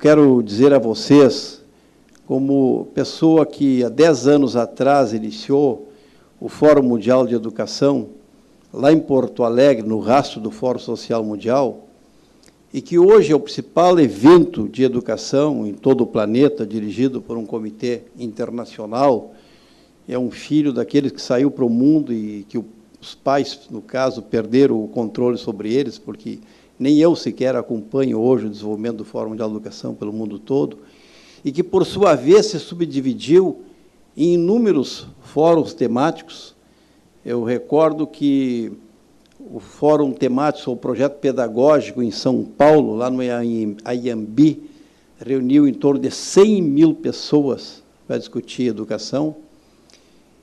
quero dizer a vocês, como pessoa que há 10 anos atrás iniciou o Fórum Mundial de Educação, lá em Porto Alegre, no rastro do Fórum Social Mundial, e que hoje é o principal evento de educação em todo o planeta, dirigido por um comitê internacional, é um filho daqueles que saiu para o mundo e que os pais, no caso, perderam o controle sobre eles, porque nem eu sequer acompanho hoje o desenvolvimento do Fórum Mundial de Educação pelo mundo todo, e que, por sua vez, se subdividiu em inúmeros fóruns temáticos. Eu recordo que o Fórum Temático, o projeto pedagógico em São Paulo, lá no Ayambi, reuniu em torno de 100 mil pessoas para discutir educação,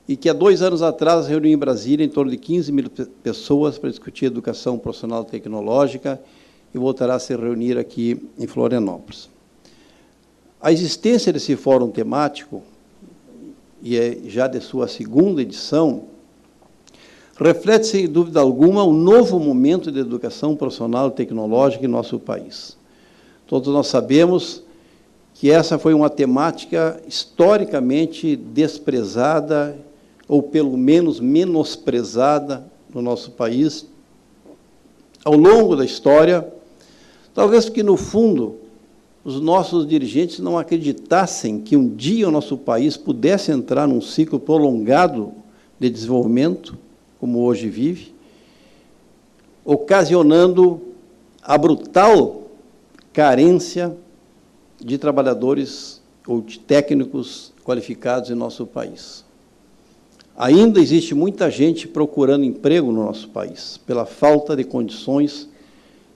e que há 2 anos atrás reuniu em Brasília em torno de 15 mil pessoas para discutir educação profissional e tecnológica, e voltará a se reunir aqui em Florianópolis. A existência desse fórum temático, e é já de sua 2ª edição, reflete, sem dúvida alguma, um novo momento de educação profissional e tecnológica em nosso país. Todos nós sabemos que essa foi uma temática historicamente desprezada, ou pelo menos menosprezada no nosso país, ao longo da história, talvez porque, no fundo, os nossos dirigentes não acreditassem que um dia o nosso país pudesse entrar num ciclo prolongado de desenvolvimento, como hoje vive, ocasionando a brutal carência de trabalhadores ou de técnicos qualificados em nosso país. Ainda existe muita gente procurando emprego no nosso país, pela falta de condições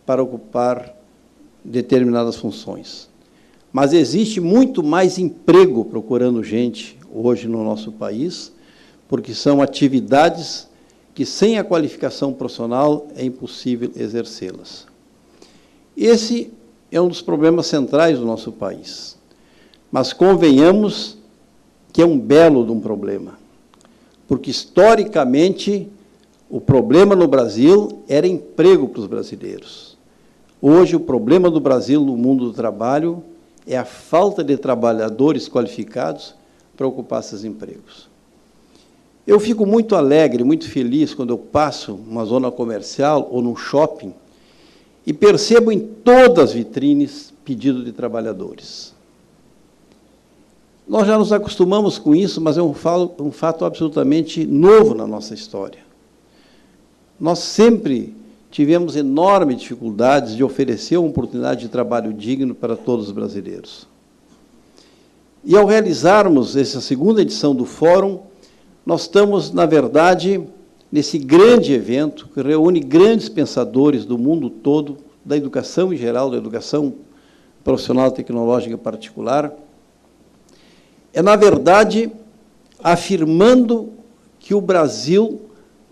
para ocupar determinadas funções. Mas existe muito mais emprego procurando gente hoje no nosso país, porque são atividades que, sem a qualificação profissional, é impossível exercê-las. Esse é um dos problemas centrais do nosso país. Mas convenhamos que é um belo de um problema, porque, historicamente, o problema no Brasil era emprego para os brasileiros. Hoje, o problema do Brasil no mundo do trabalho é a falta de trabalhadores qualificados para ocupar esses empregos. Eu fico muito alegre, muito feliz, quando eu passo numa zona comercial ou num shopping e percebo em todas as vitrines pedido de trabalhadores. Nós já nos acostumamos com isso, mas é um fato absolutamente novo na nossa história. Nós sempre tivemos enormes dificuldades de oferecer uma oportunidade de trabalho digno para todos os brasileiros. E, ao realizarmos essa 2ª edição do Fórum, nós estamos, na verdade, nesse grande evento que reúne grandes pensadores do mundo todo, da educação em geral, da educação profissional e tecnológica em particular, é, na verdade, afirmando que o Brasil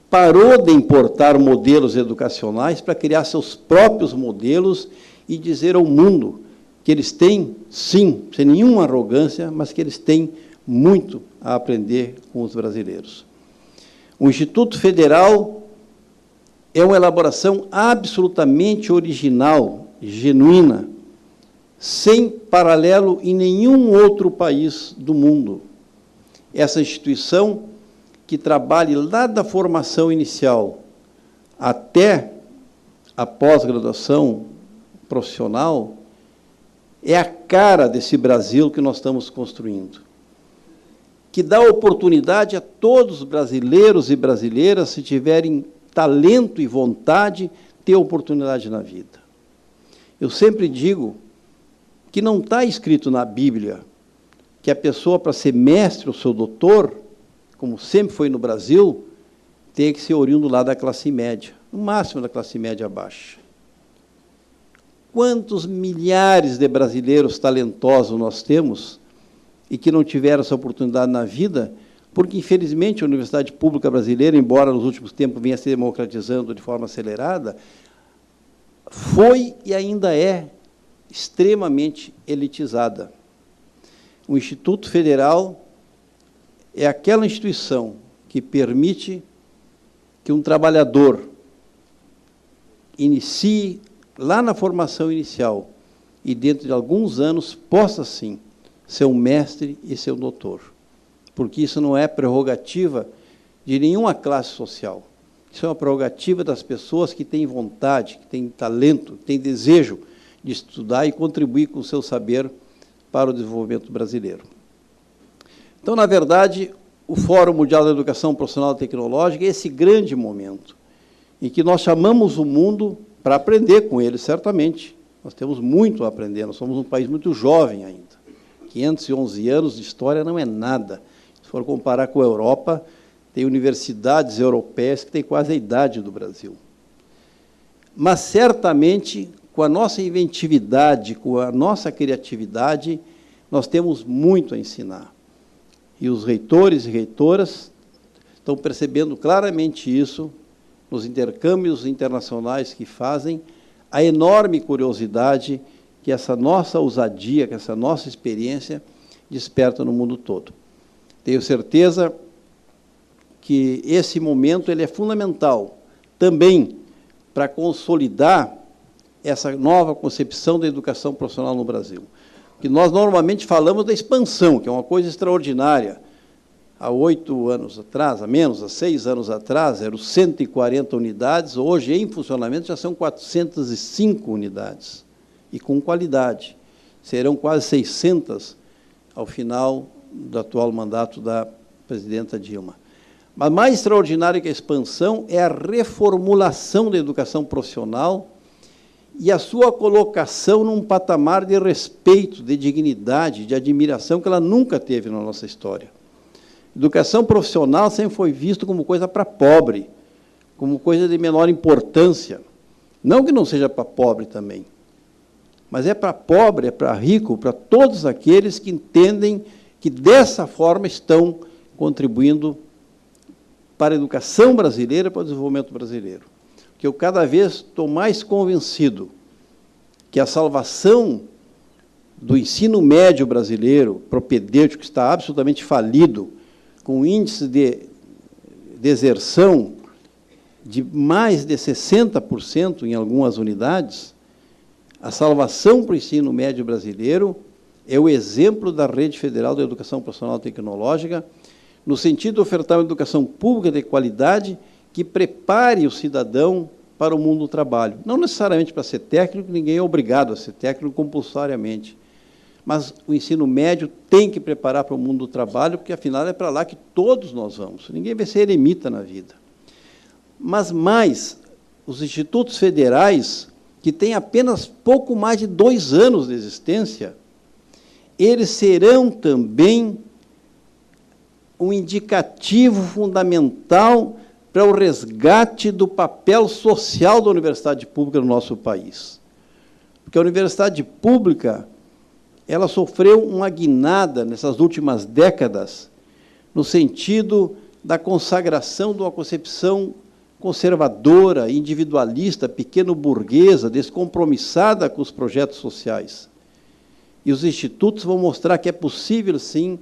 parou de importar modelos educacionais para criar seus próprios modelos e dizer ao mundo que eles têm, sim, sem nenhuma arrogância, mas que eles têm muito a aprender com os brasileiros. O Instituto Federal é uma elaboração absolutamente original, genuína, sem paralelo em nenhum outro país do mundo. Essa instituição, que trabalhe lá da formação inicial até a pós-graduação profissional, é a cara desse Brasil que nós estamos construindo, que dá oportunidade a todos os brasileiros e brasileiras, se tiverem talento e vontade, ter oportunidade na vida. Eu sempre digo que não está escrito na Bíblia que a pessoa, para ser mestre ou seu doutor, como sempre foi no Brasil, tem que ser oriundo lá da classe média, no máximo da classe média baixa. Quantos milhares de brasileiros talentosos nós temos e que não tiveram essa oportunidade na vida, porque, infelizmente, a Universidade Pública Brasileira, embora nos últimos tempos venha se democratizando de forma acelerada, foi e ainda é extremamente elitizada. O Instituto Federal é aquela instituição que permite que um trabalhador inicie lá na formação inicial e, dentro de alguns anos, possa, sim, ser um mestre e ser um doutor. Porque isso não é prerrogativa de nenhuma classe social. Isso é uma prerrogativa das pessoas que têm vontade, que têm talento, que têm desejo de estudar e contribuir com o seu saber para o desenvolvimento brasileiro. Então, na verdade, o Fórum Mundial da Educação Profissional e Tecnológica é esse grande momento em que nós chamamos o mundo para aprender com ele, certamente. Nós temos muito a aprender, nós somos um país muito jovem ainda. 511 anos de história não é nada. Se for comparar com a Europa, tem universidades europeias que têm quase a idade do Brasil. Mas, certamente, com a nossa inventividade, com a nossa criatividade, nós temos muito a ensinar. E os reitores e reitoras estão percebendo claramente isso nos intercâmbios internacionais que fazem, a enorme curiosidade que essa nossa ousadia, que essa nossa experiência desperta no mundo todo. Tenho certeza que esse momento ele é fundamental também para consolidar essa nova concepção da educação profissional no Brasil. Que nós normalmente falamos da expansão, que é uma coisa extraordinária. Há 8 anos atrás, há 6 anos atrás, eram 140 unidades, hoje, em funcionamento, já são 405 unidades, e com qualidade. Serão quase 600 ao final do atual mandato da presidenta Dilma. Mas mais extraordinário que a expansão é a reformulação da educação profissional e a sua colocação num patamar de respeito, de dignidade, de admiração que ela nunca teve na nossa história. Educação profissional sempre foi visto como coisa para pobre, como coisa de menor importância. Não que não seja para pobre também, mas é para pobre, é para rico, para todos aqueles que entendem que dessa forma estão contribuindo para a educação brasileira, para o desenvolvimento brasileiro. Que eu cada vez estou mais convencido que a salvação do ensino médio brasileiro, propedêutico, que está absolutamente falido, com índice de deserção de mais de 60% em algumas unidades, a salvação para o ensino médio brasileiro é o exemplo da Rede Federal da Educação Profissional e Tecnológica, no sentido de ofertar uma educação pública de qualidade que prepare o cidadão para o mundo do trabalho. Não necessariamente para ser técnico, ninguém é obrigado a ser técnico compulsoriamente, mas o ensino médio tem que preparar para o mundo do trabalho, porque, afinal, é para lá que todos nós vamos. Ninguém vai ser eremita na vida. Mas mais, os institutos federais, que têm apenas pouco mais de 2 anos de existência, eles serão também um indicativo fundamental para o resgate do papel social da universidade pública no nosso país. Porque a universidade pública ela sofreu uma guinada nessas últimas décadas, no sentido da consagração de uma concepção conservadora, individualista, pequeno-burguesa, descompromissada com os projetos sociais. E os institutos vão mostrar que é possível, sim,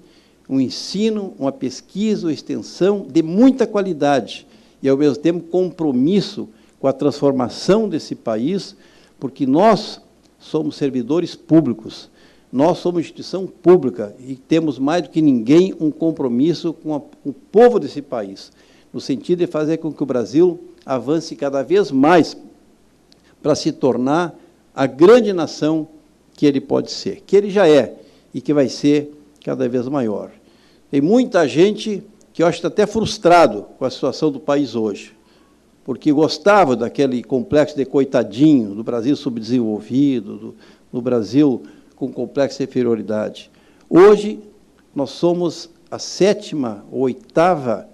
um ensino, uma pesquisa, uma extensão de muita qualidade e, ao mesmo tempo, compromisso com a transformação desse país, porque nós somos servidores públicos, nós somos instituição pública e temos, mais do que ninguém, um compromisso com o povo desse país, no sentido de fazer com que o Brasil avance cada vez mais para se tornar a grande nação que ele pode ser, que ele já é e que vai ser cada vez maior. Tem muita gente que eu acho que está até frustrado com a situação do país hoje, porque gostava daquele complexo de coitadinho, do Brasil subdesenvolvido, do Brasil com complexo de inferioridade. Hoje, nós somos a 7ª ou 8ª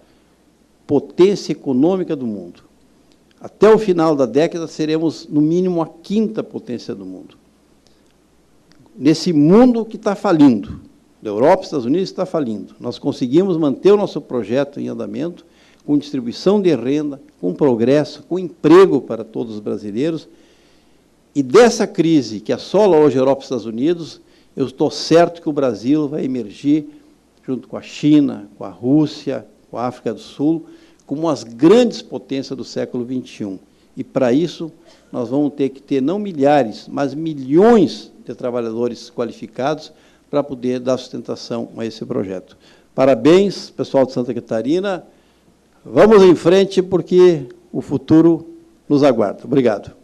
potência econômica do mundo. Até o final da década, seremos, no mínimo, a 5ª potência do mundo. Nesse mundo que está falindo, da Europa e Estados Unidos está falindo, nós conseguimos manter o nosso projeto em andamento, com distribuição de renda, com progresso, com emprego para todos os brasileiros. E dessa crise que assola hoje a Europa e os Estados Unidos, eu estou certo que o Brasil vai emergir, junto com a China, com a Rússia, com a África do Sul, como as grandes potências do século XXI. E, para isso, nós vamos ter que ter, não milhares, mas milhões de trabalhadores qualificados para poder dar sustentação a esse projeto. Parabéns, pessoal de Santa Catarina. Vamos em frente, porque o futuro nos aguarda. Obrigado.